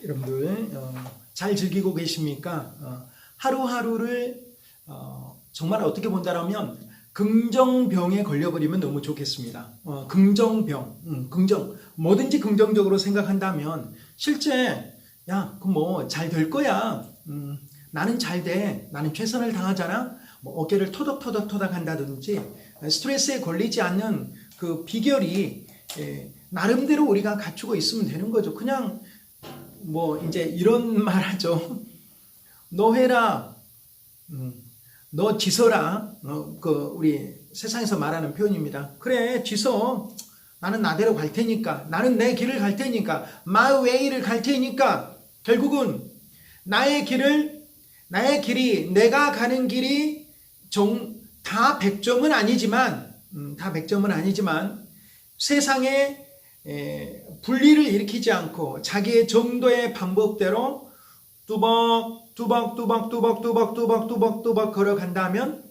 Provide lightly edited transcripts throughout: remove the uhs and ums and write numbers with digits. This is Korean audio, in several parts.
여러분들 잘 즐기고 계십니까? 하루하루를 정말 어떻게 본다라면 긍정병에 걸려버리면 너무 좋겠습니다. 긍정병, 긍정, 뭐든지 긍정적으로 생각한다면 실제 그 뭐 잘 될 거야. 나는 잘 돼. 나는 최선을 다하잖아. 뭐 어깨를 토닥토닥 한다든지 스트레스에 걸리지 않는 그 비결이 나름대로 우리가 갖추고 있으면 되는 거죠. 그냥 뭐 이제 이런 말 하죠. 너 해라. 너 지서라. 우리 세상에서 말하는 표현입니다. 그래, 지서. 나는 나대로 갈 테니까. 나는 내 길을 갈 테니까. my way를 갈 테니까. 결국은 나의 길이, 내가 가는 길이 다 100점은 아니지만, 세상에 분리를 일으키지 않고 자기의 정도의 방법대로 뚜벅 걸어간다면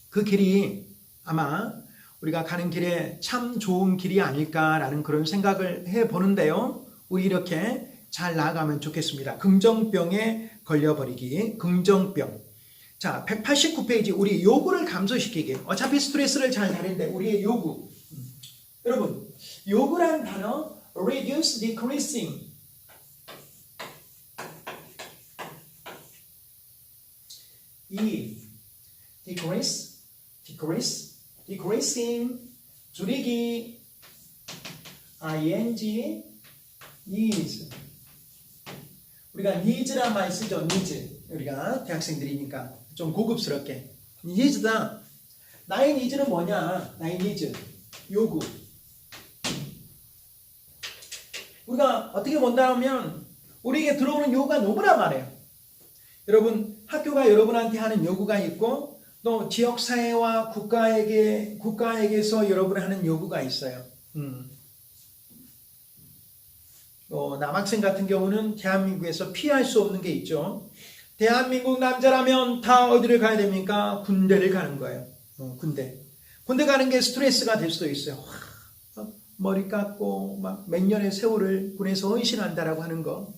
그 길이 아마 우리가 가는 길에 참 좋은 길이 아닐까라는 그런 생각을 해보는데요. 우리 이렇게 잘 나아가면 좋겠습니다. 긍정병에 걸려버리기, 긍정병. 자, 189페이지 우리 요구를 감소시키기. 어차피 스트레스를 잘 다루는데 우리의 요구. 여러분, 요구라는 단어 reduce, decreasing. decreasing, 줄이기, ing, needs. 우리가 needs란 말 쓰죠. needs. 우리가 대학생들이니까 좀 고급스럽게. needs다. 나의 needs는 뭐냐? 나의 needs. 요구. 우리가 어떻게 본다면 우리에게 들어오는 요구가 너무나 많아요. 여러분, 학교가 여러분한테 하는 요구가 있고 또 지역사회와 국가에게서 여러분이 하는 요구가 있어요. 남학생 같은 경우는 대한민국에서 피할 수 없는 게 있죠. 대한민국 남자라면 다 어디를 가야 됩니까? 군대를 가는 거예요. 군대 가는 게 스트레스가 될 수도 있어요. 머리 깎고 막 몇 년의 세월을 군에서 헌신한다라고 하는 거.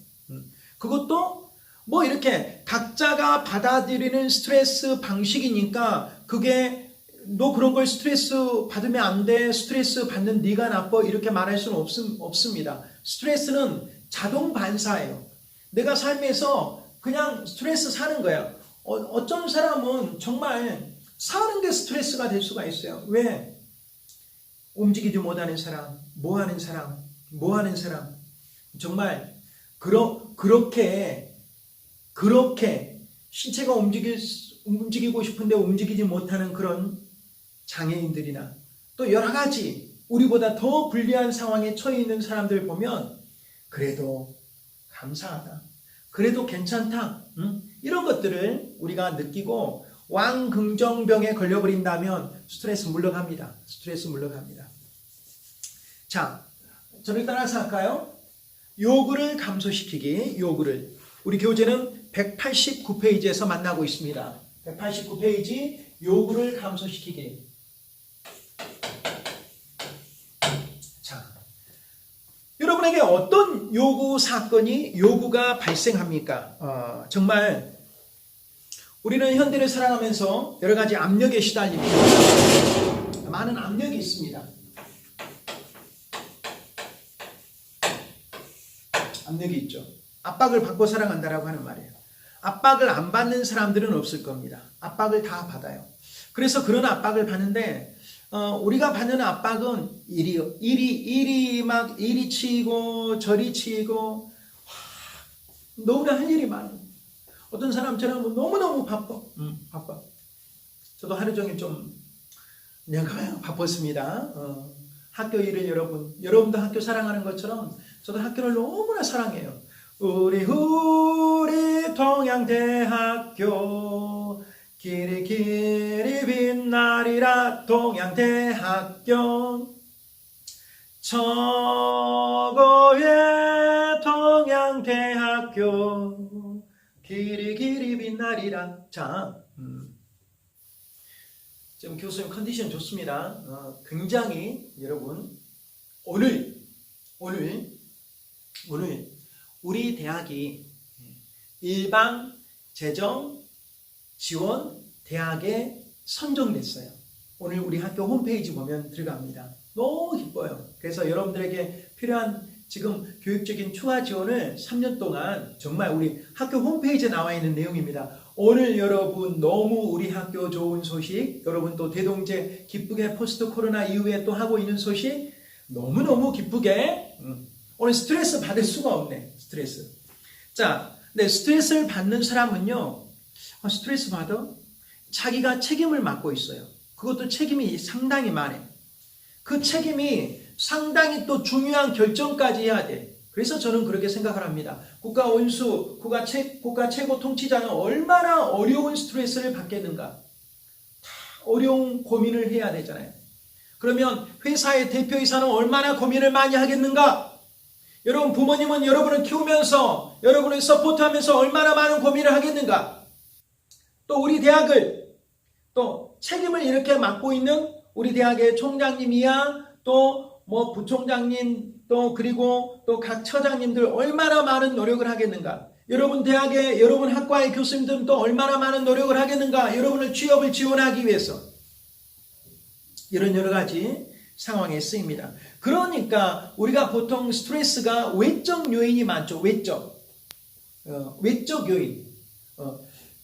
그것도 뭐 이렇게 각자가 받아들이는 스트레스 방식이니까 그게 너 그런 걸 스트레스 받으면 안 돼. 스트레스 받는 네가 나빠. 이렇게 말할 수는 없습니다. 스트레스는 자동 반사예요. 내가 삶에서 그냥 스트레스 사는 거야. 어떤 사람은 정말 사는 게 스트레스가 될 수가 있어요. 왜? 움직이지 못하는 사람, 뭐 하는 사람. 정말 그렇게 신체가 움직이고 싶은데 움직이지 못하는 그런 장애인들이나 또 여러 가지 우리보다 더 불리한 상황에 처해 있는 사람들 보면 그래도 감사하다. 그래도 괜찮다. 이런 것들을 우리가 느끼고 왕긍정병에 걸려버린다면 스트레스 물러갑니다. 자, 저를 따라서 할까요? 요구를 감소시키기, 요구를. 우리 교재는 189페이지에서 만나고 있습니다. 189페이지, 요구를 감소시키기. 자, 여러분에게 어떤 요구가 발생합니까? 정말 우리는 현대를 살아가면서 여러 가지 압력에 시달립니다. 많은 압력이 있습니다. 압력이 있죠. 압박을 받고 살아간다라고 하는 말이에요. 압박을 안 받는 사람들은 없을 겁니다. 압박을 다 받아요. 그래서 그런 압박을 받는데 우리가 받는 압박은 일이 치이고 저리 치이고 너무나 할 일이 많아요. 어떤 사람처럼 너무너무 바빠. 저도 하루 종일 좀 그냥 바빴습니다. 학교 일을 여러분도 학교 사랑하는 것처럼 저도 학교를 너무나 사랑해요. 우리 동양대학교 길이 빛나리라. 동양대학교 저고의 동양대학교 길이 빛나리라. 자, 지금 교수님 컨디션 좋습니다. 굉장히 여러분 오늘 우리 대학이 일방 재정 지원 대학에 선정됐어요. 오늘 우리 학교 홈페이지 보면 들어갑니다. 너무 기뻐요. 그래서 여러분들에게 필요한 지금 교육적인 추가 지원을 3년 동안 정말 우리 학교 홈페이지에 나와 있는 내용입니다. 오늘 여러분 너무 우리 학교 좋은 소식, 여러분 또 대동제 기쁘게 포스트 코로나 이후에 또 하고 있는 소식 너무너무 기쁘게 오늘 스트레스 받을 수가 없네. 스트레스. 자, 네, 스트레스를 받는 사람은요. 스트레스 받아? 자기가 책임을 맡고 있어요. 그것도 책임이 상당히 많아요. 그 책임이 상당히 또 중요한 결정까지 해야 돼. 그래서 저는 그렇게 생각을 합니다. 국가 원수, 국가 최고 통치자는 얼마나 어려운 스트레스를 받겠는가. 다 어려운 고민을 해야 되잖아요. 그러면 회사의 대표이사는 얼마나 고민을 많이 하겠는가? 여러분 부모님은 여러분을 키우면서 여러분을 서포트하면서 얼마나 많은 고민을 하겠는가? 또 우리 대학을 또 책임을 이렇게 맡고 있는 우리 대학의 총장님이야 또 뭐 부총장님 또 그리고 또 각 처장님들 얼마나 많은 노력을 하겠는가? 여러분 대학의 여러분 학과의 교수님들은 또 얼마나 많은 노력을 하겠는가? 여러분을 취업을 지원하기 위해서 이런 여러 가지 상황에 쓰입니다. 그러니까 우리가 보통 스트레스가 외적 요인이 많죠. 외적 요인.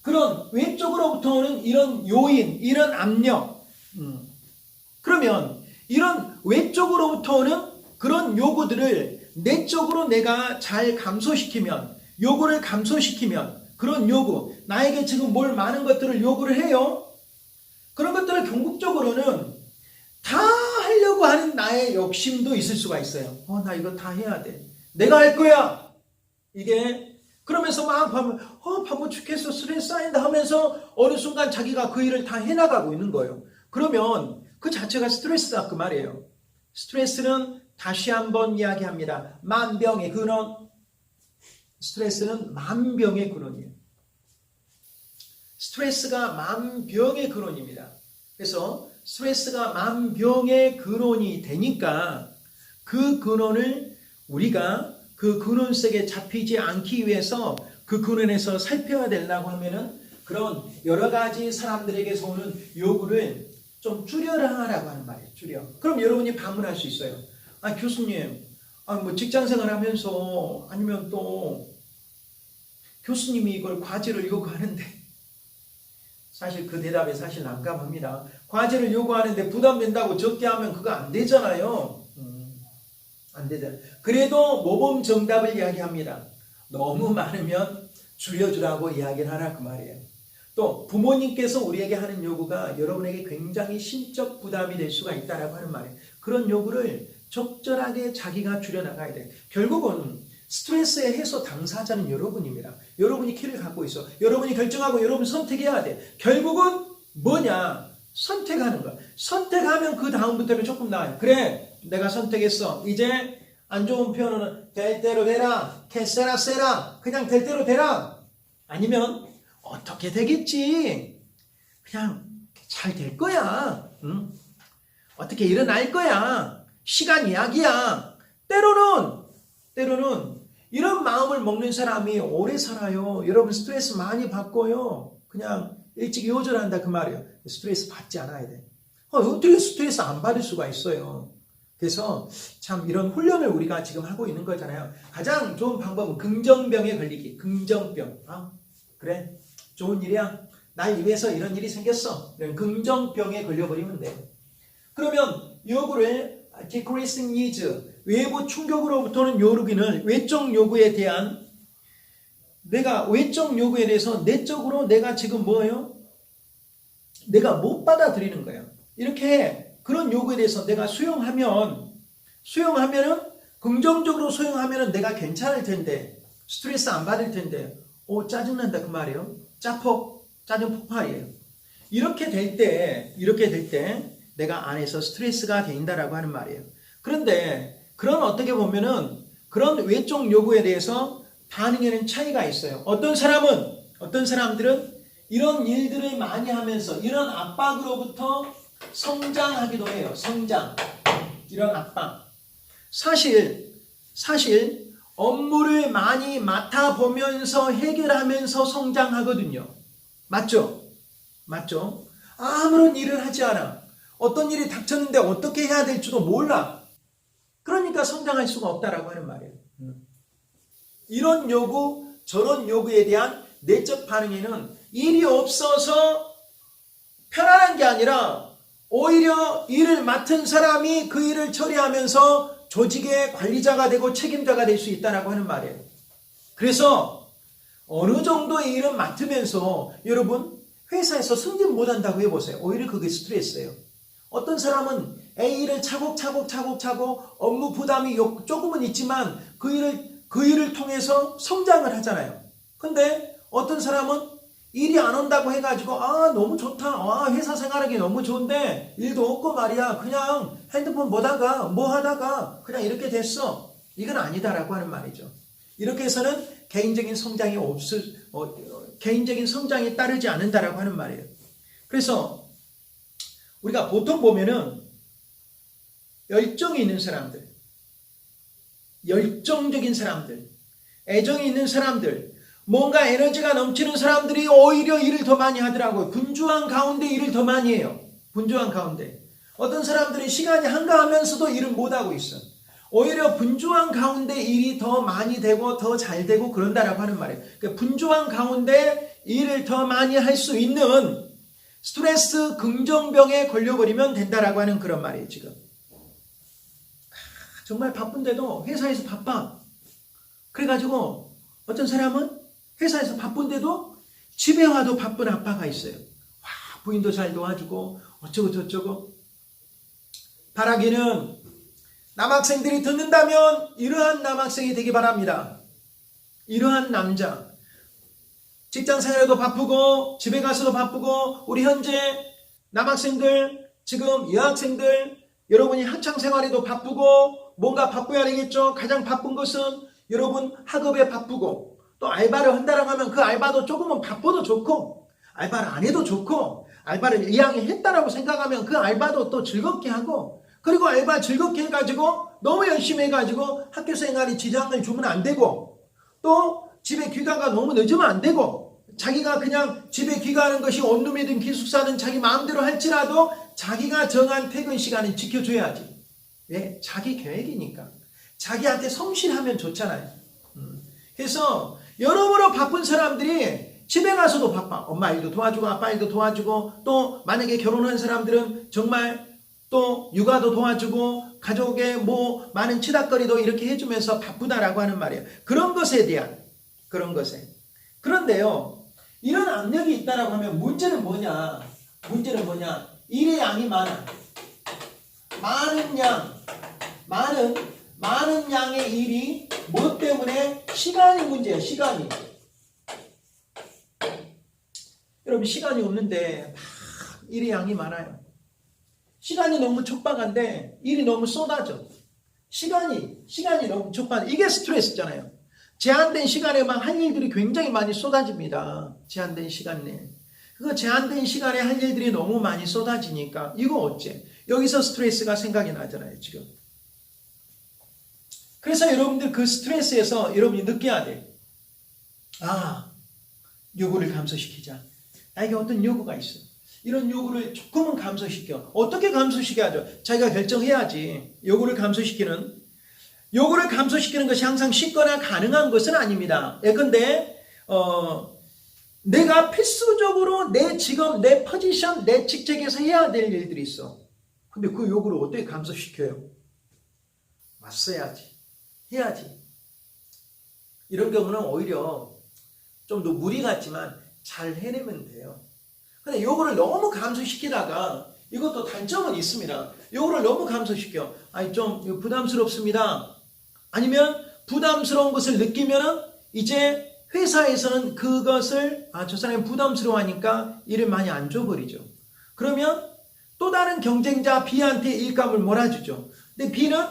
그런 외적으로부터 오는 이런 요인, 이런 압력. 그러면 이런 외적으로부터 오는 그런 요구들을 내적으로 내가 잘 감소시키면, 요구를 감소시키면, 그런 요구, 나에게 지금 뭘 많은 것들을 요구를 해요. 그런 것들을 궁극적으로는 다 하려고 하는 나의 욕심도 있을 수가 있어요. 나 이거 다 해야 돼. 내가 할 거야. 이게 그러면서 막 바보 죽겠어. 스트레스 쌓인다 하면서 어느 순간 자기가 그 일을 다 해나가고 있는 거예요. 그러면 그 자체가 스트레스다 그 말이에요. 스트레스는 다시 한번 이야기합니다. 만병의 근원. 스트레스는 만병의 근원이에요. 스트레스가 만병의 근원입니다. 그래서 스트레스가 만병의 근원이 되니까 그 근원을 우리가 그 근원 속에 잡히지 않기 위해서 그 근원에서 살펴야 되려고 하면은 그런 여러 가지 사람들에게서 오는 요구를 좀 줄여라 하라고 하는 말이에요. 줄여. 그럼 여러분이 반문할 수 있어요. 교수님, 뭐 직장생활 하면서 아니면 또 교수님이 이걸 과제를 요구하는데 사실 그 대답에 사실 난감합니다. 과제를 요구하는데 부담된다고 적게 하면 그거 안 되잖아요. 안 되잖아요. 그래도 모범 정답을 이야기합니다. 너무 많으면 줄여주라고 이야기를 하라 그 말이에요. 또 부모님께서 우리에게 하는 요구가 여러분에게 굉장히 심적 부담이 될 수가 있다라고 하는 말이에요. 그런 요구를 적절하게 자기가 줄여나가야 돼요. 결국은 스트레스의 해소 당사자는 여러분입니다. 여러분이 키를 갖고 있어. 여러분이 결정하고 여러분 선택해야 돼. 결국은 뭐냐? 선택하는 거야. 선택하면 그 다음부터는 조금 나아요. 그래, 내가 선택했어. 이제 안 좋은 표현은 될 대로 되라. 캐세라 세라. 그냥 될 대로 되라. 아니면 어떻게 되겠지? 그냥 잘 될 거야. 응? 어떻게 일어날 거야. 시간 이야기야. 때로는 이런 마음을 먹는 사람이 오래 살아요. 여러분 스트레스 많이 받고요. 그냥 일찍 요절한다 그 말이에요. 스트레스 받지 않아야 돼. 어떻게 스트레스 안 받을 수가 있어요. 그래서 참 이런 훈련을 우리가 지금 하고 있는 거잖아요. 가장 좋은 방법은 긍정병에 걸리기. 긍정병. 그래. 좋은 일이야. 날 위해서 이런 일이 생겼어. 이런 긍정병에 걸려버리면 돼. 그러면 요구를 decreasing needs, 외부 충격으로부터는 요구는 외적 요구에 대한 내가 외적 요구에 대해서 내적으로 내가 지금 뭐예요? 내가 못 받아들이는 거예요. 이렇게 그런 요구에 대해서 내가 수용하면은 긍정적으로 수용하면은 내가 괜찮을 텐데 스트레스 안 받을 텐데 짜증난다 그 말이에요. 짜증 폭발이에요. 이렇게 될 때 내가 안에서 스트레스가 된다라고 하는 말이에요. 그런데 그런 어떻게 보면은 그런 외적 요구에 대해서 반응에는 차이가 있어요. 어떤 사람들은 이런 일들을 많이 하면서 이런 압박으로부터 성장하기도 해요. 성장. 이런 압박. 사실 업무를 많이 맡아보면서 해결하면서 성장하거든요. 맞죠? 맞죠? 아무런 일을 하지 않아. 어떤 일이 닥쳤는데 어떻게 해야 될지도 몰라. 그러니까 성장할 수가 없다라고 하는 말이에요. 이런 요구, 저런 요구에 대한 내적 반응에는 일이 없어서 편안한 게 아니라 오히려 일을 맡은 사람이 그 일을 처리하면서 조직의 관리자가 되고 책임자가 될 수 있다라고 하는 말이에요. 그래서 어느 정도의 일은 맡으면서 여러분 회사에서 승진 못한다고 해보세요. 오히려 그게 스트레스예요. 어떤 사람은 A를 차곡차곡 업무 부담이 조금은 있지만 그 일을 통해서 성장을 하잖아요. 근데 어떤 사람은 일이 안 온다고 해가지고 너무 좋다. 회사 생활하기 너무 좋은데 일도 없고 말이야. 그냥 핸드폰 보다가 뭐 하다가 그냥 이렇게 됐어. 이건 아니다라고 하는 말이죠. 이렇게 해서는 개인적인 성장이 따르지 않는다라고 하는 말이에요. 그래서 우리가 보통 보면은 열정이 있는 사람들, 열정적인 사람들, 애정이 있는 사람들, 뭔가 에너지가 넘치는 사람들이 오히려 일을 더 많이 하더라고요. 분주한 가운데 일을 더 많이 해요. 분주한 가운데. 어떤 사람들은 시간이 한가하면서도 일을 못하고 있어. 오히려 분주한 가운데 일이 더 많이 되고 더 잘 되고 그런다라고 하는 말이에요. 그러니까 분주한 가운데 일을 더 많이 할 수 있는 스트레스 긍정병에 걸려버리면 된다라고 하는 그런 말이에요, 지금. 정말 바쁜데도 회사에서 바빠. 그래가지고 어떤 사람은 회사에서 바쁜데도 집에 와도 바쁜 아빠가 있어요. 부인도 잘 도와주고 어쩌고 저쩌고. 바라기는 남학생들이 듣는다면 이러한 남학생이 되기 바랍니다. 이러한 남자. 직장 생활에도 바쁘고 집에 가서도 바쁘고 우리 현재 남학생들 지금 여학생들 여러분이 학창 생활에도 바쁘고 뭔가 바빠야 되겠죠. 가장 바쁜 것은 여러분 학업에 바쁘고 또 알바를 한다라고 하면 그 알바도 조금은 바빠도 좋고 알바를 안 해도 좋고 알바를 이왕에 했다라고 생각하면 그 알바도 또 즐겁게 하고 그리고 알바 즐겁게 해가지고 너무 열심히 해가지고 학교 생활에 지장을 주면 안 되고 또 집에 귀가가 너무 늦으면 안 되고 자기가 그냥 집에 귀가하는 것이 원룸이든 기숙사든 자기 마음대로 할지라도 자기가 정한 퇴근 시간을 지켜줘야지. 왜? 자기 계획이니까. 자기한테 성실하면 좋잖아요. 그래서 여러모로 바쁜 사람들이 집에 가서도 바빠. 엄마 일도 도와주고 아빠 일도 도와주고 또 만약에 결혼한 사람들은 정말 또 육아도 도와주고 가족의 뭐 많은 치닫거리도 이렇게 해주면서 바쁘다라고 하는 말이에요. 그런 것에 대한 그런 것에. 그런데요. 이런 압력이 있다라고 하면 문제는 뭐냐? 문제는 뭐냐? 일의 양이 많아. 많은 양의 일이 뭐 때문에? 시간이 문제예요. 시간이. 여러분 시간이 없는데 막 일의 양이 많아요. 시간이 너무 촉박한데 일이 너무 쏟아져. 시간이 너무 촉박해. 이게 스트레스잖아요. 제한된 시간에 막 할 일들이 굉장히 많이 쏟아집니다. 제한된 시간 내에. 그 제한된 시간에 할 일들이 너무 많이 쏟아지니까 이거 어째? 여기서 스트레스가 생각이 나잖아요, 지금. 그래서 여러분들 그 스트레스에서 여러분이 느껴야 돼. 요구를 감소시키자. 나에게 어떤 요구가 있어. 이런 요구를 조금은 감소시켜. 어떻게 감소시켜야죠? 자기가 결정해야지. 요구를 감소시키는 것이 항상 쉽거나 가능한 것은 아닙니다. 예컨대 내가 필수적으로 내 직업, 내 포지션, 내 직책에서 해야 될 일들이 있어. 근데 그 요구를 어떻게 감소시켜요? 맞서야지. 해야지. 이런 경우는 오히려 좀 더 무리 같지만 잘 해내면 돼요. 근데 요거를 너무 감소시키다가 이것도 단점은 있습니다. 요거를 너무 감소시켜. 좀 부담스럽습니다. 아니면 부담스러운 것을 느끼면은 이제 회사에서는 그것을 저 사람이 부담스러워하니까 일을 많이 안 줘버리죠. 그러면 또 다른 경쟁자 B한테 일감을 몰아주죠. 근데 B는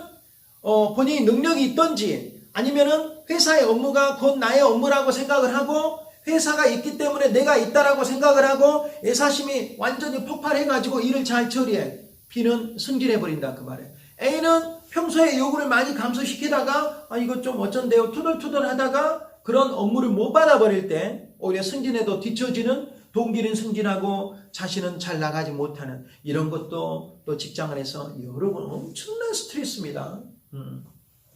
본인이 능력이 있던지 아니면은 회사의 업무가 곧 나의 업무라고 생각을 하고 회사가 있기 때문에 내가 있다라고 생각을 하고 애사심이 완전히 폭발해가지고 일을 잘 처리해. B는 승진해버린다 그 말이에요. A는 평소에 요구를 많이 감소시키다가 이거 좀 어쩐데요 투덜투덜 하다가 그런 업무를 못 받아버릴 때 오히려 승진에도 뒤처지는, 동기는 승진하고 자신은 잘 나가지 못하는 이런 것도 또 직장 안에서 여러분 엄청난 스트레스입니다.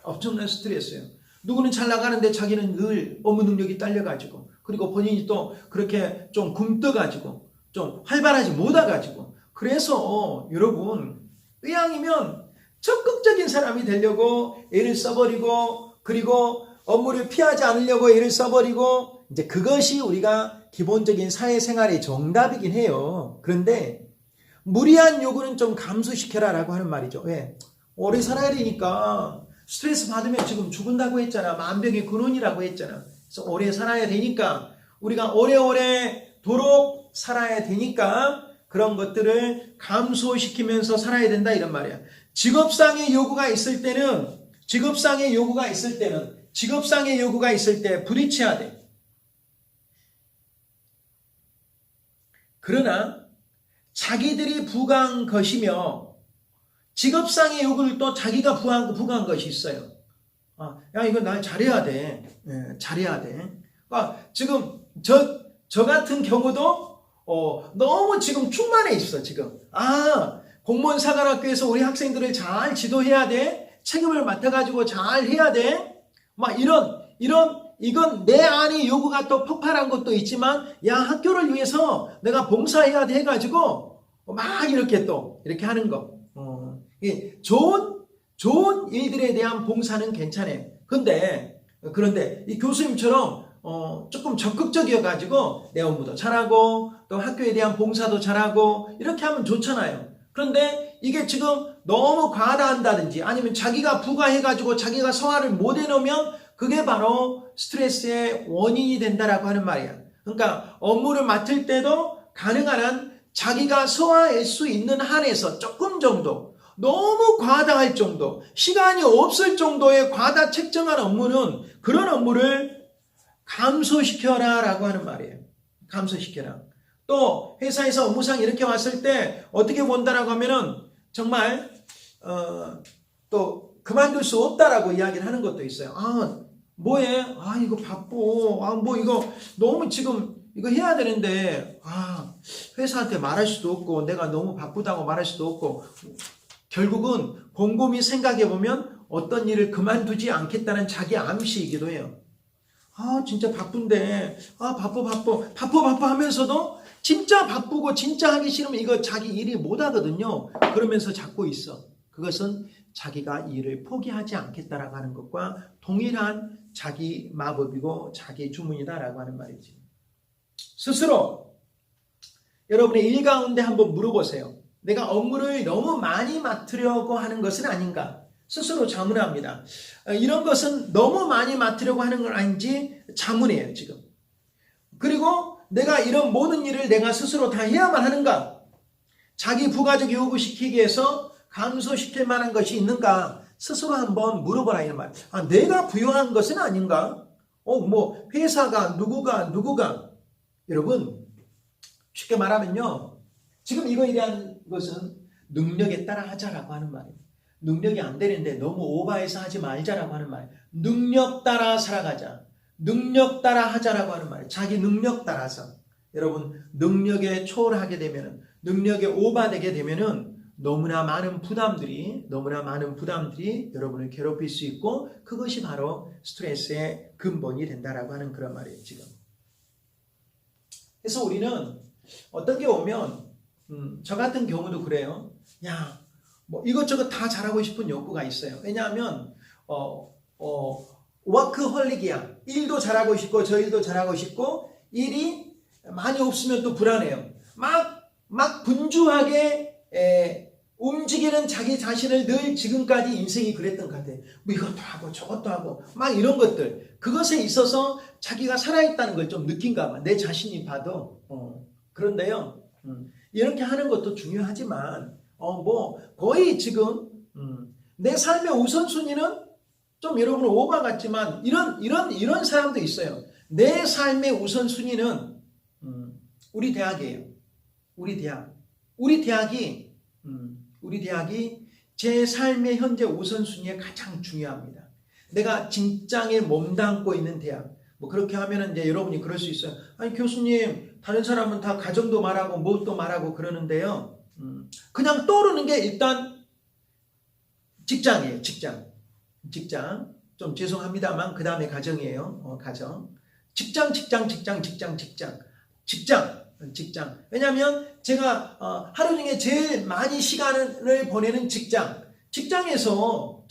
엄청난 스트레스예요. 누구는 잘 나가는데 자기는 늘 업무 능력이 딸려가지고, 그리고 본인이 또 그렇게 좀 굼떠가지고 좀 활발하지 못해가지고, 그래서 여러분 이왕이면 적극적인 사람이 되려고 애를 써버리고, 그리고 업무를 피하지 않으려고 애를 써버리고, 이제 그것이 우리가 기본적인 사회생활의 정답이긴 해요. 그런데 무리한 요구는 좀 감소시켜라 라고 하는 말이죠. 왜? 오래 살아야 되니까. 스트레스 받으면 지금 죽은다고 했잖아. 만병의 근원이라고 했잖아. 그래서 오래 살아야 되니까, 우리가 오래오래 도록 살아야 되니까 그런 것들을 감소시키면서 살아야 된다 이런 말이야. 직업상의 요구가 있을 때는 부딪혀야 돼. 그러나 자기들이 부과한 것이며 직업상의 요구를 또 자기가 부과한 것이 있어요. 야, 이거 나 잘해야 돼. 잘해야 돼. 지금 저 같은 경우도 너무 지금 충만해 있어, 지금. 공무원 사관학교에서 우리 학생들을 잘 지도해야 돼. 책임을 맡아가지고 잘 해야 돼. 이건 내 안에 요구가 또 폭발한 것도 있지만, 야, 학교를 위해서 내가 봉사해야 돼 해가지고, 막 이렇게 하는 거. 좋은 일들에 대한 봉사는 괜찮아요. 그런데 이 교수님처럼, 조금 적극적이어가지고, 내 업무도 잘하고, 또 학교에 대한 봉사도 잘하고, 이렇게 하면 좋잖아요. 그런데 이게 지금 너무 과다한다든지, 아니면 자기가 부과해가지고 자기가 성과를 못 해놓으면, 그게 바로 스트레스의 원인이 된다라고 하는 말이야. 그러니까 업무를 맡을 때도 가능한 한 자기가 소화할 수 있는 한에서 조금 정도, 너무 과다할 정도, 시간이 없을 정도의 과다 책정한 업무는, 그런 업무를 감소시켜라 라고 하는 말이에요. 감소시켜라. 또 회사에서 업무상 이렇게 왔을 때 어떻게 본다라고 하면은 정말 또 그만둘 수 없다라고 이야기를 하는 것도 있어요. 뭐해? 이거 바빠. 이거 너무 지금 이거 해야 되는데, 회사한테 말할 수도 없고, 내가 너무 바쁘다고 말할 수도 없고, 결국은 곰곰이 생각해보면 어떤 일을 그만두지 않겠다는 자기 암시이기도 해요. 진짜 바쁜데, 바빠 하면서도 진짜 바쁘고 진짜 하기 싫으면 이거 자기 일이 못 하거든요. 그러면서 잡고 있어. 그것은 자기가 일을 포기하지 않겠다라고 하는 것과 동일한 자기 마법이고 자기 주문이다라고 하는 말이지. 스스로 여러분의 일 가운데 한번 물어보세요. 내가 업무를 너무 많이 맡으려고 하는 것은 아닌가? 스스로 자문합니다. 이런 것은 너무 많이 맡으려고 하는 건 아닌지 자문해요, 지금. 그리고 내가 이런 모든 일을 내가 스스로 다 해야만 하는가? 자기 부가적 요구시키기 위해서 감소시킬 만한 것이 있는가? 스스로 한번 물어보라 이런 말. 내가 부여한 것은 아닌가? 회사가 누구가 여러분 쉽게 말하면요, 지금 이거에 대한 것은 능력에 따라 하자라고 하는 말이에요. 능력이 안 되는데 너무 오버해서 하지 말자라고 하는 말이에요. 능력 따라 살아가자. 능력 따라 하자라고 하는 말이에요. 자기 능력 따라서. 여러분 능력에 초월하게 되면은, 능력에 오버되게 되면은 너무나 많은 부담들이 여러분을 괴롭힐 수 있고, 그것이 바로 스트레스의 근본이 된다라고 하는 그런 말이에요, 지금. 그래서 우리는 어떻게 보면 저 같은 경우도 그래요. 이것저것 다 잘하고 싶은 욕구가 있어요. 왜냐하면 워크홀릭이야. 일도 잘하고 싶고 저 일도 잘하고 싶고, 일이 많이 없으면 또 불안해요. 막 분주하게 움직이는 자기 자신을 늘 지금까지 인생이 그랬던 것 같아요. 이것도 하고 저것도 하고 막 이런 것들, 그것에 있어서 자기가 살아있다는 걸 좀 느낀가 봐. 내 자신이 봐도. 그런데요, 이렇게 하는 것도 중요하지만 거의 지금 내 삶의 우선순위는 좀 여러분 오바 같지만 이런 사람도 있어요. 내 삶의 우선순위는 우리 대학이에요. 우리 대학이 제 삶의 현재 우선순위에 가장 중요합니다. 내가 직장에 몸담고 있는 대학. 뭐 그렇게 하면은 이제 여러분이 그럴 수 있어요. 아니 교수님, 다른 사람은 다 가정도 말하고 무엇도 말하고 그러는데요. 그냥 떠오르는 게 일단 직장이에요. 직장. 좀 죄송합니다만 그 다음에 가정이에요. 가정. 직장. 왜냐하면 제가 하루 중에 제일 많이 시간을 보내는 직장에서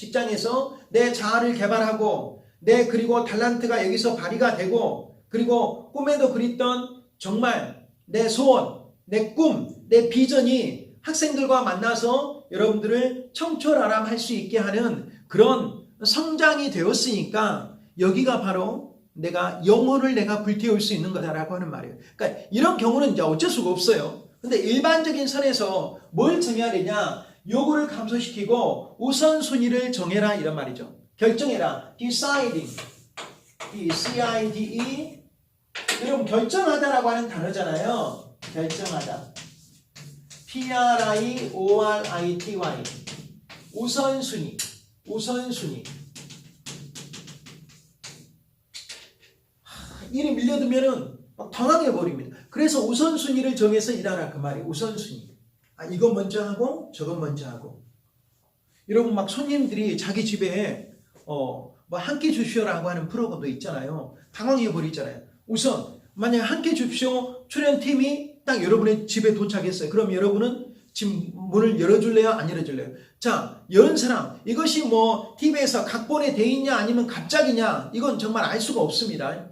내 자아를 개발하고 그리고 달란트가 여기서 발휘가 되고 그리고 꿈에도 그렸던 정말 내 소원, 내 꿈, 내 비전이 학생들과 만나서 여러분들을 청철아람할 수 있게 하는 그런 성장이 되었으니까 여기가 바로 영혼을 불태울 수 있는 거다라고 하는 말이에요. 그러니까 이런 경우는 이제 어쩔 수가 없어요. 근데 일반적인 선에서 뭘 정해야 되냐? 요구를 감소시키고 우선순위를 정해라 이런 말이죠. 결정해라. deciding. D-C-I-D-E. 여러분 결정하다라고 하는 단어잖아요. 결정하다. P-R-I-O-R-I-T-Y. 우선순위. 일이 밀려들면은 막 당황해 버립니다. 그래서 우선순위를 정해서 일하라 그 말이에요. 우선순위. 이거 먼저 하고 저거 먼저 하고. 여러분 막 손님들이 자기 집에 뭐 한 끼 주시오라고 하는 프로그램도 있잖아요. 당황해 버리잖아요. 우선 만약 한 끼 주십시오 출연팀이 딱 여러분의 집에 도착했어요. 그럼 여러분은 지금 문을 열어줄래요? 안 열어줄래요? 자, 여는 사람 이것이 뭐 TV에서 각본에 돼 있냐 아니면 갑작이냐 이건 정말 알 수가 없습니다.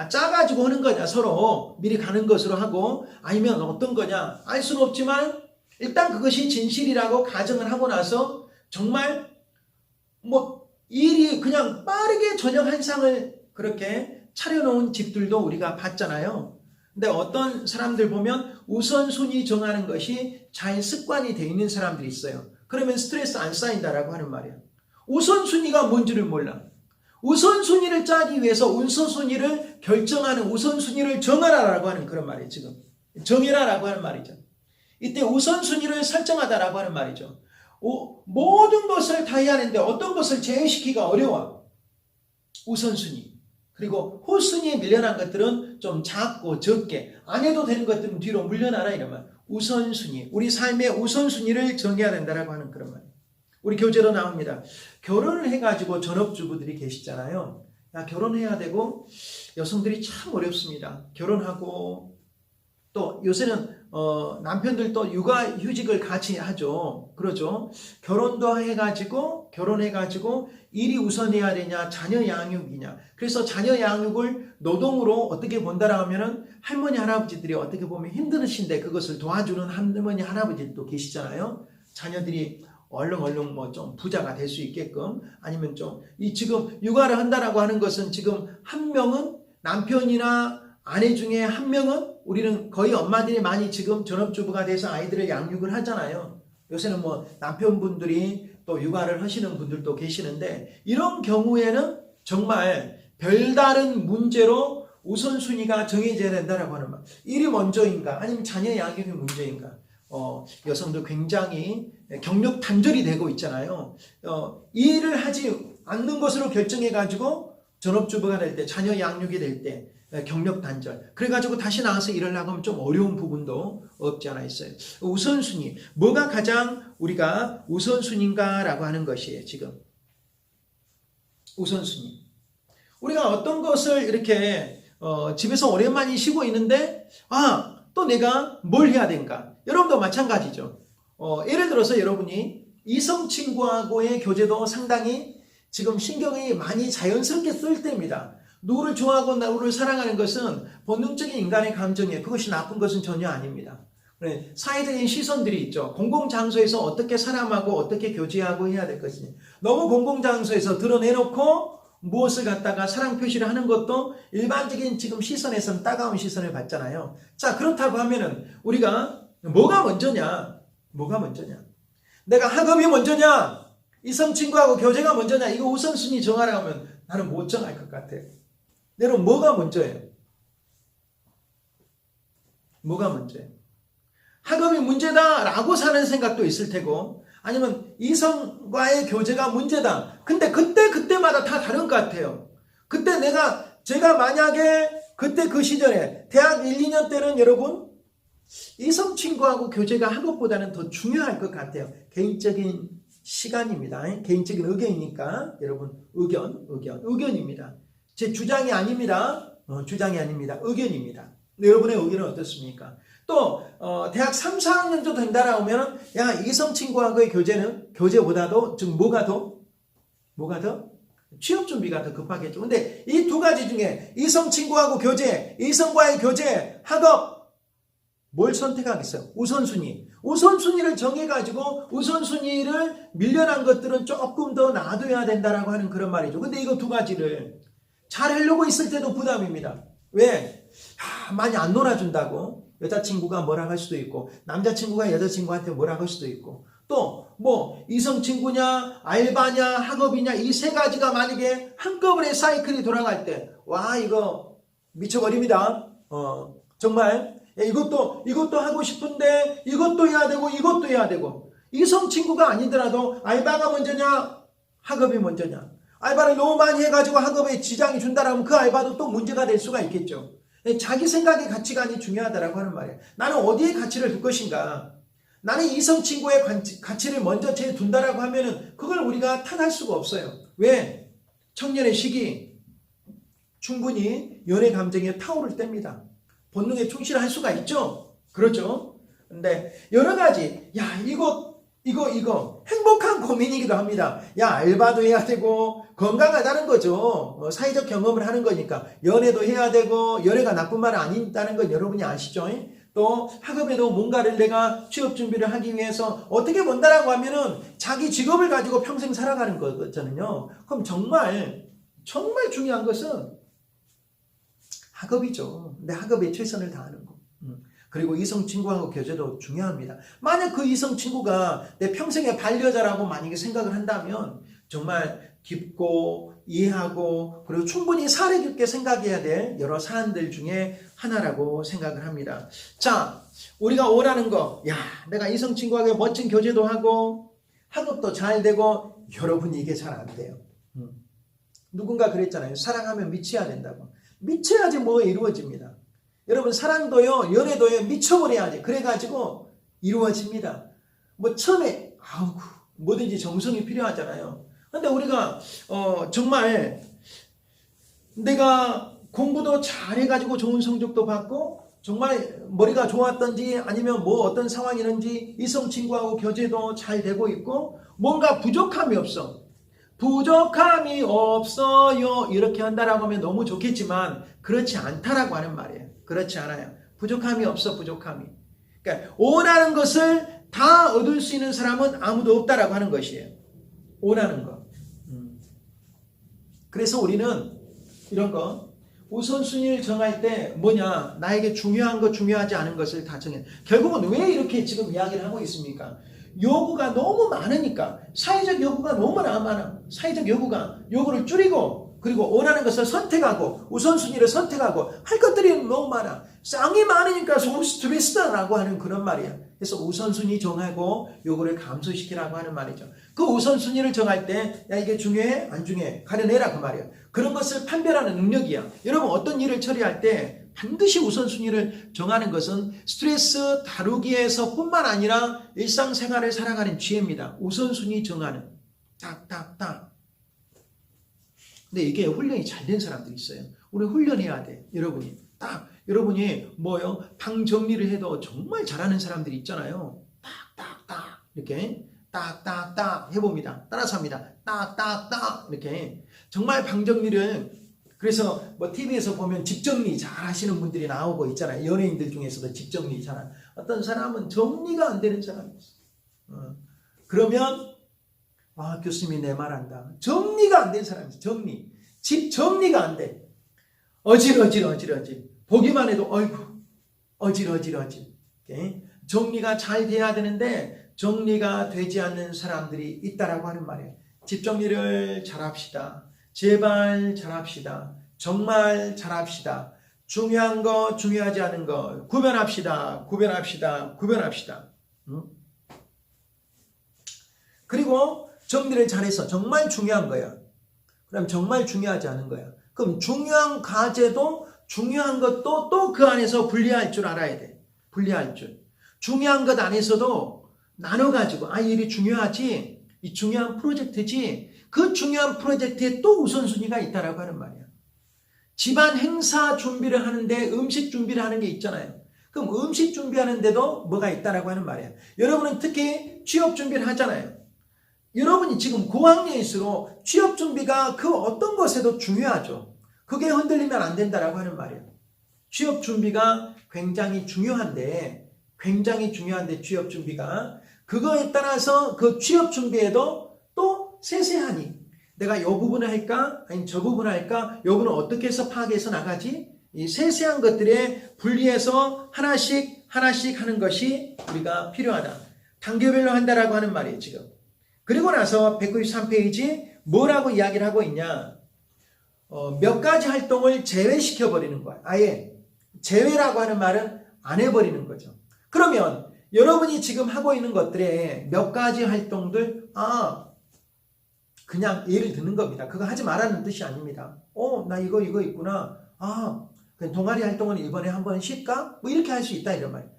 짜가지고 하는 거냐 서로 미리 가는 것으로 하고 아니면 어떤 거냐 알 수는 없지만 일단 그것이 진실이라고 가정을 하고 나서 정말 뭐 일이 그냥 빠르게 저녁 한 상을 그렇게 차려놓은 집들도 우리가 봤잖아요. 근데 어떤 사람들 보면 우선순위 정하는 것이 잘 습관이 돼 있는 사람들이 있어요. 그러면 스트레스 안 쌓인다라고 하는 말이에요. 우선순위가 뭔지를 몰라. 우선순위를 짜기 위해서 우선순위를 결정하는 우선순위를 정하라라고 하는 그런 말이에요. 지금 정해라라고 하는 말이죠. 이때 우선순위를 설정하다라고 하는 말이죠. 모든 것을 다 해야 하는데 어떤 것을 제외시키기가 어려워. 우선순위. 그리고 후순위에 밀려난 것들은 좀 작고 적게 안 해도 되는 것들은 뒤로 물러나라 이런 말. 우선순위. 우리 삶의 우선순위를 정해야 된다라고 하는 그런 말. 우리 교재로 나옵니다. 결혼을 해가지고 전업주부들이 계시잖아요. 결혼해야 되고 여성들이 참 어렵습니다. 결혼하고 또 요새는 남편들도 육아휴직을 같이 하죠. 그러죠. 결혼해가지고 일이 우선해야 되냐 자녀 양육이냐. 그래서 자녀 양육을 노동으로 어떻게 본다라 하면은 할머니 할아버지들이 어떻게 보면 힘드신데 그것을 도와주는 할머니 할아버지도 계시잖아요. 자녀들이 얼른 뭐 좀 부자가 될 수 있게끔 아니면 좀 지금 육아를 한다라고 하는 것은 지금 한 명은 남편이나 아내 중에 한 명은 우리는 거의 엄마들이 많이 지금 전업주부가 돼서 아이들을 양육을 하잖아요. 요새는 뭐 남편분들이 또 육아를 하시는 분들도 계시는데 이런 경우에는 정말 별다른 문제로 우선순위가 정해져야 된다라고 하는 말. 일이 먼저인가 아니면 자녀 양육이 문제인가. 여성들 굉장히 경력 단절이 되고 있잖아요. 이 일을 하지 않는 것으로 결정해가지고 전업주부가 될 때, 자녀 양육이 될 때 경력 단절. 그래가지고 다시 나와서 일을 하면 좀 어려운 부분도 없지 않아 있어요. 우선순위. 뭐가 가장 우리가 우선순위인가라고 하는 것이에요. 지금. 우선순위. 우리가 어떤 것을 이렇게 집에서 오랜만에 쉬고 있는데 또 내가 뭘 해야 되는가. 여러분도 마찬가지죠. 예를 들어서 여러분이 이성 친구하고의 교제도 상당히 지금 신경이 많이 자연스럽게 쓸 때입니다. 누구를 좋아하고 누구를 사랑하는 것은 본능적인 인간의 감정이에요. 그것이 나쁜 것은 전혀 아닙니다. 사회적인 시선들이 있죠. 공공장소에서 어떻게 사람하고 어떻게 교제하고 해야 될 것이냐. 너무 공공장소에서 드러내놓고 무엇을 갖다가 사랑 표시를 하는 것도 일반적인 지금 시선에서는 따가운 시선을 받잖아요. 자, 그렇다고 하면은 우리가 뭐가 먼저냐? 내가 학업이 먼저냐? 이성 친구하고 교제가 먼저냐? 이거 우선순위 정하라 하면 나는 못 정할 것 같아요. 여러분 뭐가 먼저예요? 학업이 문제다라고 사는 생각도 있을 테고 아니면 이성과의 교제가 문제다. 근데 그때마다 다 다른 것 같아요. 그때 제가 만약에 그때 그 시절에 대학 1, 2년 때는 여러분 이성 친구하고 교제가 학업보다는 더 중요할 것 같아요. 개인적인 시간입니다. 개인적인 의견이니까 여러분 의견입니다. 제 주장이 아닙니다. 주장이 아닙니다. 의견입니다. 여러분의 의견은 어떻습니까? 또 대학 3, 4학년 정도 된다라고 하면 야 이성 친구하고의 교제보다도 즉 뭐가 더 취업 준비가 더 급하겠죠. 근데 이 두 가지 중에 이성 친구하고 교제, 이성과의 교제, 학업 뭘 선택하겠어요? 우선순위를 정해가지고 우선순위를 밀려난 것들은 조금 더 놔둬야 된다라고 하는 그런 말이죠. 근데 이거 두 가지를 잘 하려고 있을 때도 부담입니다. 왜? 많이 안 놀아준다고 여자친구가 뭐라 할 수도 있고 남자친구가 여자친구한테 뭐라 할 수도 있고 또 뭐 이성친구냐 알바냐 학업이냐 이 세 가지가 만약에 한꺼번에 사이클이 돌아갈 때 와 이거 미쳐버립니다. 정말 이것도 하고 싶은데 이것도 해야 되고 이것도 해야 되고 이성친구가 아니더라도 알바가 먼저냐 학업이 먼저냐 알바를 너무 많이 해가지고 학업에 지장이 준다라면 그 알바도 또 문제가 될 수가 있겠죠. 자기 생각의 가치관이 중요하다라고 하는 말이에요. 나는 어디에 가치를 둘 것인가? 나는 이성 친구의 가치를 먼저 둔다라고 하면은 그걸 우리가 탓할 수가 없어요. 왜? 청년의 시기 충분히 연애 감정에 타오를 때입니다. 본능에 충실할 수가 있죠. 그렇죠? 근데 여러 가지 이거 행복한 고민이기도 합니다. 알바도 해야 되고 건강하다는 거죠. 사회적 경험을 하는 거니까 연애도 해야 되고 연애가 나쁜 말은 아니다는 건 여러분이 아시죠? 또 학업에도 뭔가를 내가 취업 준비를 하기 위해서 어떻게 본다라고 하면은 자기 직업을 가지고 평생 살아가는 거잖아요. 그럼 정말 중요한 것은 학업이죠. 내 학업에 최선을 다하는 거. 그리고 이성 친구하고 교제도 중요합니다. 만약 그 이성 친구가 내 평생의 반려자라고 만약에 생각을 한다면 정말 깊고 이해하고 그리고 충분히 사려 깊게 생각해야 될 여러 사안들 중에 하나라고 생각을 합니다. 자, 우리가 원하는 거, 내가 이성 친구하고 멋진 교제도 하고 학업도 잘 되고 여러분 이게 잘 안 돼요. 누군가 그랬잖아요. 사랑하면 미쳐야 된다고. 미쳐야지 뭐 이루어집니다. 여러분 사랑도요 연애도요 미쳐버려야지 그래가지고 이루어집니다. 뭐 처음에 뭐든지 정성이 필요하잖아요. 근데 우리가 정말 내가 공부도 잘해가지고 좋은 성적도 받고 정말 머리가 좋았던지 아니면 뭐 어떤 상황이든지 이성 친구하고 교제도 잘 되고 있고 뭔가 부족함이 없어요 이렇게 한다라고 하면 너무 좋겠지만 그렇지 않다라고 하는 말이에요. 그렇지 않아요. 부족함이 없어. 그러니까 원하는 것을 다 얻을 수 있는 사람은 아무도 없다라고 하는 것이에요. 원하는 것. 그래서 우리는 이런 거 우선순위를 정할 때 뭐냐 나에게 중요한 것 중요하지 않은 것을 다 정해. 결국은 왜 이렇게 지금 이야기를 하고 있습니까? 요구가 너무 많으니까 사회적 요구가 너무 많아. 사회적 요구를 줄이고 그리고 원하는 것을 선택하고 우선순위를 선택하고 할 것들이 너무 많아. 쌍이 많으니까 스트레스다라고 하는 그런 말이야. 그래서 우선순위 정하고 요거를 감소시키라고 하는 말이죠. 그 우선순위를 정할 때 이게 중요해? 안 중요해? 가려내라 그 말이야. 그런 것을 판별하는 능력이야. 여러분 어떤 일을 처리할 때 반드시 우선순위를 정하는 것은 스트레스 다루기에서 뿐만 아니라 일상생활을 살아가는 지혜입니다. 우선순위 정하는 딱딱딱. 근데 이게 훈련이 잘 된 사람들이 있어요. 우리 훈련해야 돼. 여러분이 방 정리를 해도 정말 잘하는 사람들이 있잖아요. 딱딱딱 이렇게 딱딱딱 해봅니다. 따라서 합니다. 딱딱딱 이렇게 정말 방 정리를 그래서 TV에서 보면 집 정리 잘 하시는 분들이 나오고 있잖아요. 연예인들 중에서도 집 정리 잘하는 어떤 사람은 정리가 안 되는 사람이 있어요. 그러면 교수님이 내 말한다. 정리가 안 된 사람이지. 집 정리가 안 돼. 어질어질. 보기만 해도 어질어질. 정리가 잘 돼야 되는데 정리가 되지 않는 사람들이 있다라고 하는 말이에요. 집 정리를 잘합시다. 제발 잘합시다. 정말 잘합시다. 중요한 거 중요하지 않은 거 구별합시다. 그리고 정리를 잘해서 정말 중요한 거야. 그럼 정말 중요하지 않은 거야. 그럼 중요한 과제도 중요한 것도 또 그 안에서 분리할 줄 알아야 돼. 분리할 줄. 중요한 것 안에서도 나눠가지고 이 일이 중요하지. 이 중요한 프로젝트지. 그 중요한 프로젝트에 또 우선순위가 있다라고 하는 말이야. 집안 행사 준비를 하는데 음식 준비를 하는 게 있잖아요. 그럼 음식 준비하는데도 뭐가 있다라고 하는 말이야. 여러분은 특히 취업 준비를 하잖아요. 여러분이 지금 고학년일수록 취업 준비가 그 어떤 것에도 중요하죠. 그게 흔들리면 안 된다라고 하는 말이야. 취업 준비가 굉장히 중요한데 취업 준비가 그거에 따라서 그 취업 준비에도 또 세세하니 내가 이 부분을 할까? 아니면 저 부분을 할까? 이 부분은 어떻게 해서 파악해서 나가지? 이 세세한 것들에 분리해서 하나씩 하는 것이 우리가 필요하다. 단계별로 한다라고 하는 말이에요, 지금. 그리고 나서 193페이지 뭐라고 이야기를 하고 있냐? 몇 가지 활동을 제외시켜버리는 거야. 아예 제외라고 하는 말은 안 해버리는 거죠. 그러면 여러분이 지금 하고 있는 것들에 몇 가지 활동들 그냥 예를 드는 겁니다. 그거 하지 말라는 뜻이 아닙니다. 나 이거 있구나. 그냥 동아리 활동은 이번에 한번 쉴까? 뭐 이렇게 할 수 있다 이런 말이에요.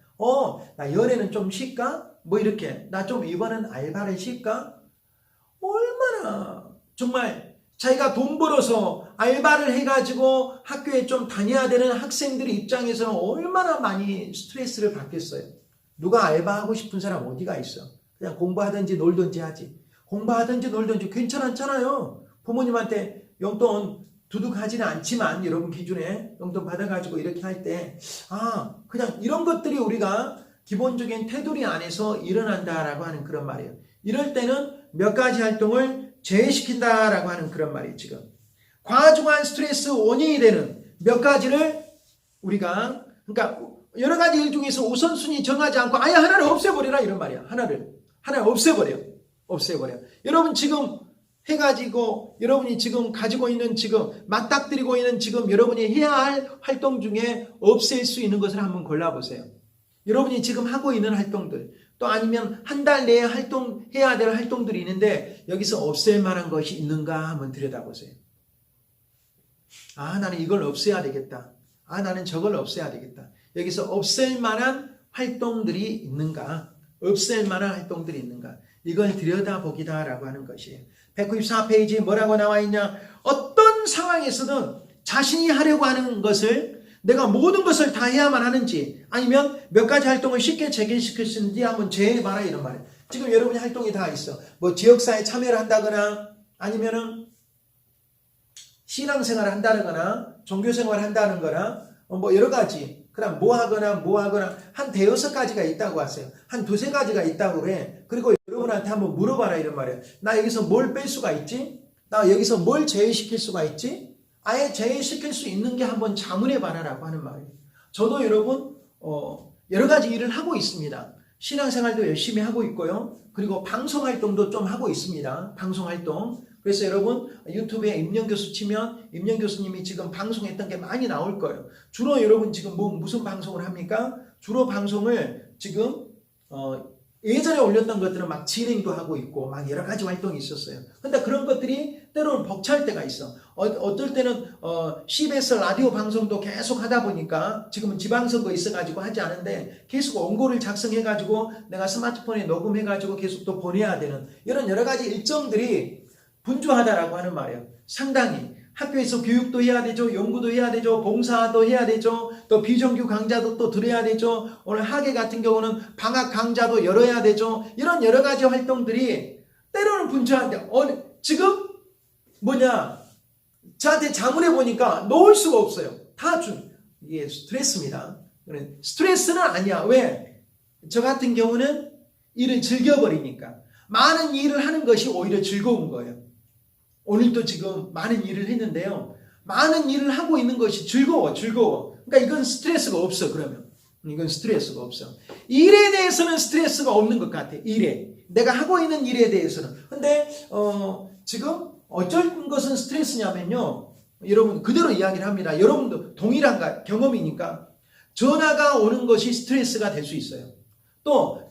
나 연애는 좀 쉴까? 뭐 이렇게 나 좀 이번엔 알바를 쉴까? 얼마나 정말 자기가 돈 벌어서 알바를 해가지고 학교에 좀 다녀야 되는 학생들의 입장에서는 얼마나 많이 스트레스를 받겠어요. 누가 알바하고 싶은 사람 어디가 있어? 그냥 공부하든지 놀든지 하지. 공부하든지 놀든지 괜찮잖아요. 부모님한테 용돈 두둑하지는 않지만 여러분 기준에 용돈 받아가지고 이렇게 할 때 그냥 이런 것들이 우리가 기본적인 테두리 안에서 일어난다라고 하는 그런 말이에요. 이럴 때는 몇 가지 활동을 제외시킨다라고 하는 그런 말이에요. 지금 과중한 스트레스 원인이 되는 몇 가지를 우리가 그러니까 여러 가지 일 중에서 우선순위 정하지 않고 아예 하나를 없애버리라 이런 말이야. 하나를 없애버려. 여러분 지금 해가지고 여러분이 지금 가지고 있는 지금 맞닥뜨리고 있는 지금 여러분이 해야 할 활동 중에 없앨 수 있는 것을 한번 골라보세요. 여러분이 지금 하고 있는 활동들 또 아니면 한 달 내에 해야 될 활동들이 있는데 여기서 없앨 만한 것이 있는가 한번 들여다보세요. 나는 이걸 없애야 되겠다. 나는 저걸 없애야 되겠다. 여기서 없앨 만한 활동들이 있는가? 이걸 들여다보기다라고 하는 것이에요. 194페이지에 뭐라고 나와 있냐? 어떤 상황에서든 자신이 하려고 하는 것을 내가 모든 것을 다 해야만 하는지 아니면 몇 가지 활동을 쉽게 재개시킬 수 있는지 한번 제해봐라 이런 말이에요. 지금 여러분이 활동이 다 있어. 뭐 지역사회에 참여를 한다거나 아니면은 신앙생활을 한다거나 종교생활을 한다는 거나 뭐 여러 가지 그럼 뭐 하거나 한 대여섯 가지가 있다고 하세요. 한 두세 가지가 있다고 그래. 그리고 여러분한테 한번 물어봐라 이런 말이에요. 나 여기서 뭘 뺄 수가 있지? 나 여기서 뭘 제외시킬 수가 있지? 아예 제외시킬 수 있는 게 한번 자문해봐라라고 하는 말이에요. 저도 여러분 여러 가지 일을 하고 있습니다. 신앙생활도 열심히 하고 있고요. 그리고 방송활동도 좀 하고 있습니다. 방송활동. 그래서 여러분 유튜브에 임영교수 치면 임영교수님이 지금 방송했던 게 많이 나올 거예요. 주로 여러분 지금 무슨 방송을 합니까? 주로 방송을 지금 예전에 올렸던 것들은 막 진행도 하고 있고 막 여러 가지 활동이 있었어요. 근데 그런 것들이 때로는 벅찰 때가 있어. 어떨 때는 CBS 라디오 방송도 계속 하다 보니까 지금은 지방선거 있어가지고 하지 않은데 계속 원고를 작성해가지고 내가 스마트폰에 녹음해가지고 계속 또 보내야 되는 이런 여러 가지 일정들이 분주하다라고 하는 말이에요. 상당히 학교에서 교육도 해야 되죠. 연구도 해야 되죠. 봉사도 해야 되죠. 또 비정규 강좌도 또 들어야 되죠. 오늘 학예 같은 경우는 방학 강좌도 열어야 되죠. 이런 여러 가지 활동들이 때로는 분주한데 지금 저한테 자문해 보니까 놓을 수가 없어요. 이게 스트레스입니다. 스트레스는 아니야. 왜? 저 같은 경우는 일을 즐겨버리니까. 많은 일을 하는 것이 오히려 즐거운 거예요. 오늘도 지금 많은 일을 했는데요. 많은 일을 하고 있는 것이 즐거워. 그러니까 이건 스트레스가 없어, 그러면. 이건 스트레스가 없어. 일에 대해서는 스트레스가 없는 것 같아, 내가 하고 있는 일에 대해서는. 근데, 지금 어쩔 것은 스트레스냐면요. 여러분, 그대로 이야기를 합니다. 여러분도 동일한 경험이니까. 전화가 오는 것이 스트레스가 될 수 있어요. 또,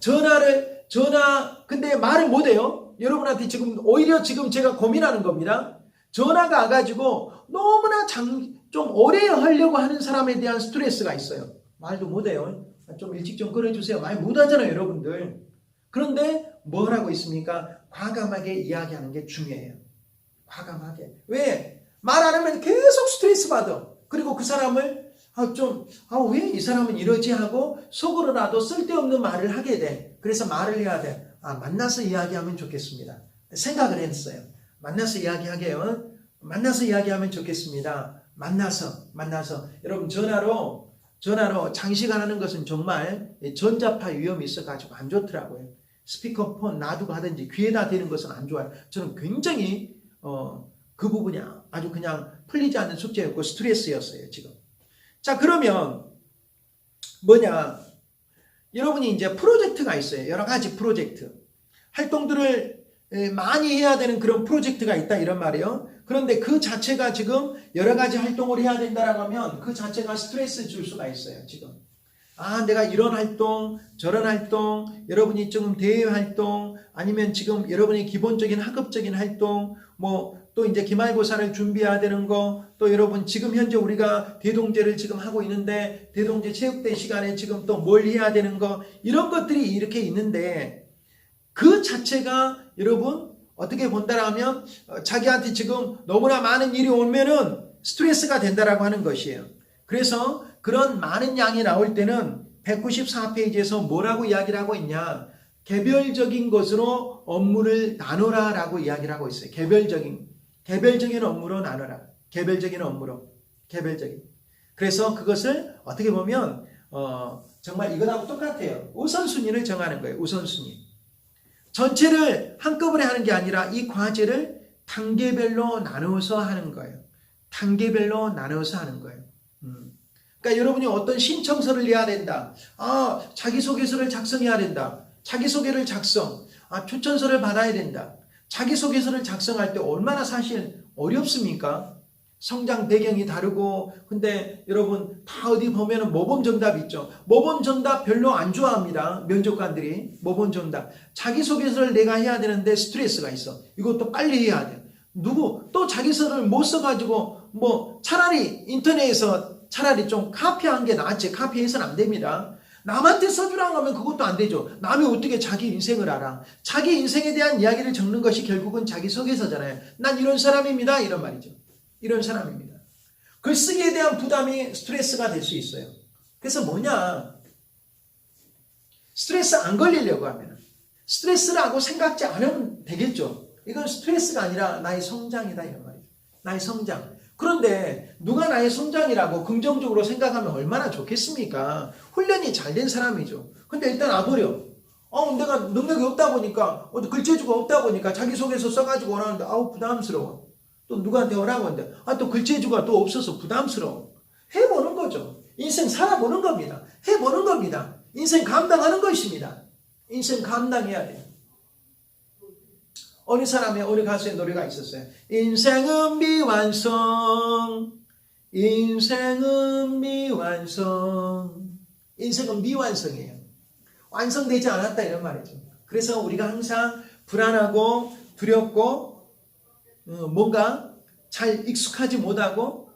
근데 말을 못 해요. 여러분한테 지금 오히려 지금 제가 고민하는 겁니다. 전화가 와가지고 너무나 좀 오래 하려고 하는 사람에 대한 스트레스가 있어요. 말도 못해요. 좀 일찍 좀 끊어주세요. 말 못하잖아요, 여러분들. 그런데 뭘 하고 있습니까? 과감하게 이야기하는 게 중요해요. 과감하게. 왜? 말 안 하면 계속 스트레스 받아. 그리고 그 사람을 왜 이 사람은 이러지 하고 속으로라도 쓸데없는 말을 하게 돼. 그래서 말을 해야 돼. 만나서 이야기하면 좋겠습니다. 생각을 했어요. 만나서 이야기하게요. 만나서 이야기하면 좋겠습니다. 만나서. 여러분 전화로 장시간 하는 것은 정말 전자파 위험이 있어가지고 안 좋더라고요. 스피커폰 놔두고 하든지 귀에다 대는 것은 안 좋아요. 저는 굉장히 그 부분이 아주 그냥 풀리지 않는 숙제였고 스트레스였어요, 지금. 자, 그러면 여러분이 이제 프로젝트가 있어요. 여러 가지 프로젝트. 활동들을 많이 해야 되는 그런 프로젝트가 있다, 이런 말이에요. 그런데 그 자체가 지금 여러 가지 활동을 해야 된다라고 하면 그 자체가 스트레스 줄 수가 있어요, 지금. 내가 이런 활동, 저런 활동, 여러분이 지금 대외 활동, 아니면 지금 여러분이 기본적인 학업적인 활동, 또 이제 기말고사를 준비해야 되는 거, 또 여러분 지금 현재 우리가 대동제를 지금 하고 있는데 대동제 체육대 시간에 지금 또 뭘 해야 되는 거, 이런 것들이 이렇게 있는데 그 자체가 여러분 어떻게 본다라면 자기한테 지금 너무나 많은 일이 오면은 스트레스가 된다라고 하는 것이에요. 그래서 그런 많은 양이 나올 때는 194페이지에서 뭐라고 이야기를 하고 있냐? 개별적인 것으로 업무를 나누라라고 이야기를 하고 있어요. 개별적인 업무로 나누라. 개별적인. 그래서 그것을 어떻게 보면 정말 이거하고 똑같아요. 우선순위를 정하는 거예요. 우선순위. 전체를 한꺼번에 하는 게 아니라 이 과제를 단계별로 나누어서 하는 거예요. 그러니까 여러분이 어떤 신청서를 내야 된다. 자기소개서를 작성해야 된다. 자기소개를 작성. 추천서를 받아야 된다. 자기소개서를 작성할 때 얼마나 사실 어렵습니까? 성장 배경이 다르고, 근데 여러분 다 어디 보면은 모범정답 있죠. 모범정답 별로 안 좋아합니다. 면접관들이. 모범정답. 자기소개서를 내가 해야 되는데 스트레스가 있어. 이것도 빨리 해야 돼. 또 자기소개서를 못 써가지고 차라리 인터넷에서 차라리 좀 카피한 게 낫지. 카피해서는 안 됩니다. 남한테 써주라고 하면 그것도 안 되죠. 남이 어떻게 자기 인생을 알아. 자기 인생에 대한 이야기를 적는 것이 결국은 자기소개서잖아요. 난 이런 사람입니다. 이런 말이죠. 이런 사람입니다. 글쓰기에 대한 부담이 스트레스가 될 수 있어요. 그래서 스트레스 안 걸리려고 하면 스트레스라고 생각지 않으면 되겠죠. 이건 스트레스가 아니라 나의 성장이다, 이런 말이죠. 나의 성장. 그런데 누가 나의 성장이라고 긍정적으로 생각하면 얼마나 좋겠습니까? 훈련이 잘 된 사람이죠. 근데 일단 와버려. 내가 능력이 없다 보니까, 글재주가 없다 보니까 자기소개서 써가지고 오라는데, 부담스러워. 또 누구한테 오라고 하는데, 또 글재주가 또 없어서 부담스러워. 해보는 거죠. 인생 살아보는 겁니다. 해보는 겁니다. 인생 감당하는 것입니다. 인생 감당해야 돼요. 어느 가수의 노래가 있었어요. 인생은 미완성. 인생은 미완성이에요. 완성되지 않았다, 이런 말이죠. 그래서 우리가 항상 불안하고 두렵고 뭔가 잘 익숙하지 못하고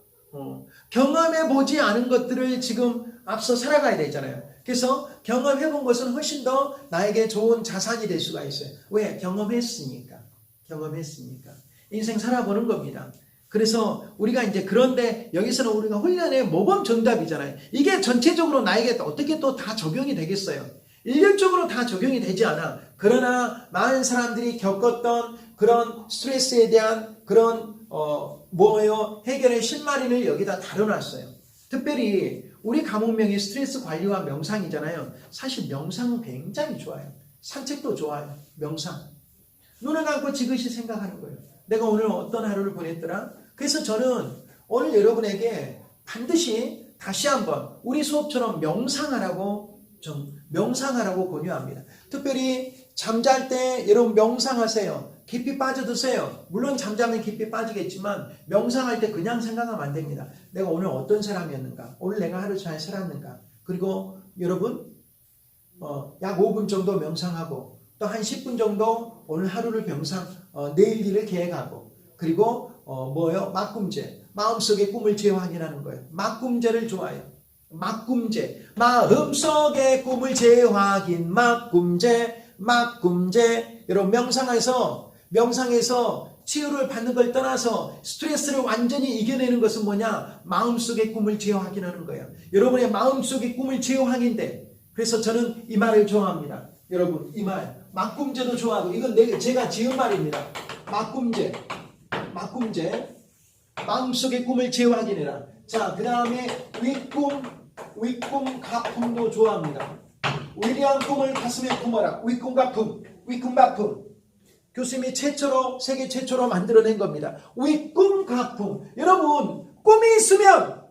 경험해보지 않은 것들을 지금 앞서 살아가야 되잖아요. 그래서 경험해본 것은 훨씬 더 나에게 좋은 자산이 될 수가 있어요. 왜? 경험했으니까. 인생 살아보는 겁니다. 그래서 우리가 이제 그런데 여기서는 우리가 훈련의 모범 정답이잖아요. 이게 전체적으로 나에게 어떻게 또 다 적용이 되겠어요? 일률적으로 다 적용이 되지 않아. 그러나 많은 사람들이 겪었던 그런 스트레스에 대한 그런 해결의 실마리를 여기다 다뤄놨어요. 특별히 우리 과목명이 스트레스 관리와 명상이잖아요. 사실 명상은 굉장히 좋아요. 산책도 좋아요. 명상. 눈을 감고 지그시 생각하는 거예요. 내가 오늘 어떤 하루를 보냈더라? 그래서 저는 오늘 여러분에게 반드시 다시 한번 우리 수업처럼 명상하라고 권유합니다. 특별히 잠잘 때 여러분 명상하세요. 깊이 빠져드세요. 물론 잠자면 깊이 빠지겠지만 명상할 때 그냥 생각하면 안 됩니다. 내가 오늘 어떤 사람이었는가? 오늘 내가 하루 잘 살았는가? 그리고 여러분 약 5분 정도 명상하고 또 한 10분 정도 오늘 하루를 병상, 내일 일을 계획하고, 그리고 뭐요? 막꿈제. 마음속의 꿈을 재확인하는 거예요. 막꿈제를 좋아해요. 막꿈제. 마음속의 꿈을 재확인. 막꿈제. 막꿈제. 여러분 명상에서 치유를 받는 걸 떠나서 스트레스를 완전히 이겨내는 것은 뭐냐? 마음속의 꿈을 재확인하는 거예요. 여러분의 마음속의 꿈을 재확인돼. 그래서 저는 이 말을 좋아합니다. 여러분 이 말. 막꿈제도 좋아하고, 이건 제가 지은 말입니다. 막꿈제. 마음속의 꿈을 재확인해라. 자, 그 다음에 위꿈 가품도 좋아합니다. 위대한 꿈을 가슴에 품어라. 위꿈 가품. 교수님이 세계 최초로 만들어낸 겁니다. 위꿈 가품. 여러분, 꿈이 있으면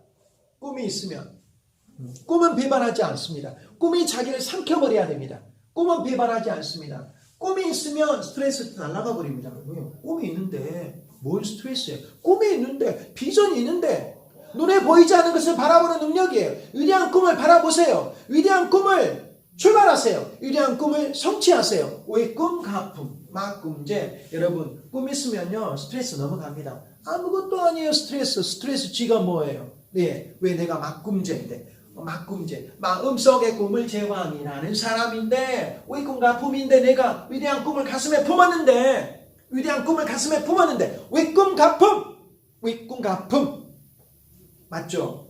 꿈은 비판하지 않습니다. 꿈이 자기를 삼켜버려야 됩니다. 꿈은 비판하지 않습니다. 꿈이 있으면 스트레스 날아가 버립니다. 꿈이 있는데 뭘 스트레스예요? 꿈이 있는데, 비전이 있는데, 눈에 보이지 않는 것을 바라보는 능력이에요. 위대한 꿈을 바라보세요. 위대한 꿈을 출발하세요. 위대한 꿈을 성취하세요. 위꿈 가품, 막꿈제. 여러분, 꿈 있으면요 스트레스 넘어갑니다. 아무것도 아니에요. 스트레스 G가 뭐예요? 네, 왜 내가 막꿈제인데? 막꿈제, 마음속의 꿈을 재확인하는 사람인데, 위꿈 가품인데, 내가 위대한 꿈을 가슴에 품었는데, 위꿈 가품 맞죠?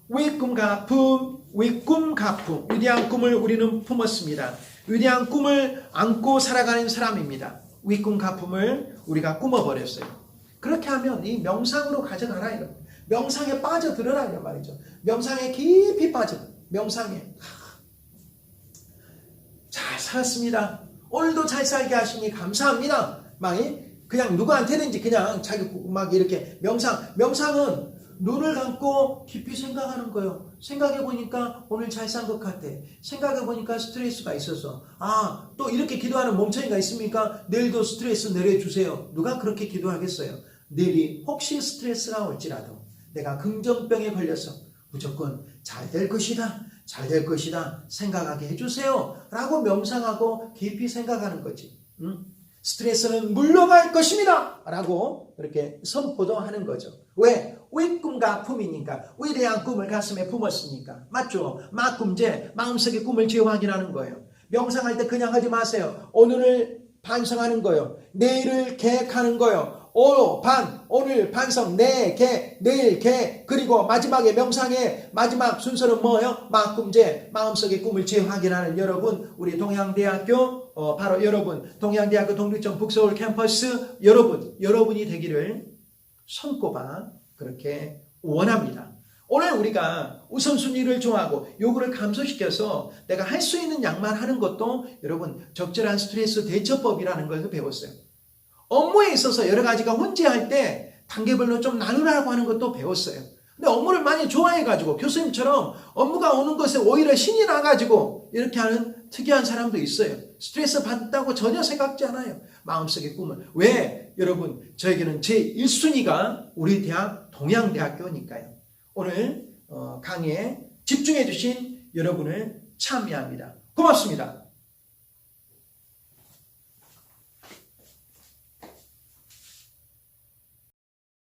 위꿈 가품, 위대한 꿈을 우리는 품었습니다. 위대한 꿈을 안고 살아가는 사람입니다. 위꿈 가품을 우리가 꿈어버렸어요. 그렇게 하면 이 명상으로 가져가라 이거. 명상에 빠져들어라 이런 말이죠. 명상에 깊이 빠져. 명상에 잘 살았습니다. 오늘도 잘 살게 하시니 감사합니다. 그냥 누구한테든지 그냥 자기 막 이렇게 명상은 눈을 감고 깊이 생각하는 거예요. 생각해보니까 오늘 잘 산 것 같아. 생각해보니까 스트레스가 있어서, 또 이렇게 기도하는 멍청이가 있습니까? 내일도 스트레스 내려주세요. 누가 그렇게 기도하겠어요? 내일이 혹시 스트레스가 올지라도 내가 긍정병에 걸려서 무조건 잘 될 것이다 생각하게 해주세요 라고 명상하고 깊이 생각하는 거지. 스트레스는 물러갈 것입니다 라고 이렇게 선포도 하는 거죠. 왜? 위꿈 가품이니까. 위대한 꿈을 가슴에 품었으니까. 맞죠? 막꿈제, 마음속의 꿈을 재확인하는 거예요. 명상할 때 그냥 하지 마세요. 오늘을 반성하는 거예요. 내일을 계획하는 거예요. 오늘 반성, 내일 계획, 그리고 마지막에 명상의 마지막 순서는 뭐예요? 막꿈제, 마음속의 꿈을 재확인하는 여러분, 우리 동양대학교, 바로 여러분, 동양대학교 동립정 북서울 캠퍼스 여러분이 되기를 손꼽아 그렇게 원합니다. 오늘 우리가 우선순위를 정하고 요구를 감소시켜서 내가 할 수 있는 양만 하는 것도 여러분 적절한 스트레스 대처법이라는 것을 배웠어요. 업무에 있어서 여러 가지가 혼재할 때 단계별로 좀 나누라고 하는 것도 배웠어요. 근데 업무를 많이 좋아해가지고 교수님처럼 업무가 오는 것에 오히려 신이 나가지고 이렇게 하는 특이한 사람도 있어요. 스트레스 받았다고 전혀 생각지 않아요. 마음속의 꿈을. 왜? 여러분, 저에게는 제1순위가 우리 대학 동양대학교니까요. 오늘 강의에 집중해 주신 여러분을 참여합니다. 고맙습니다.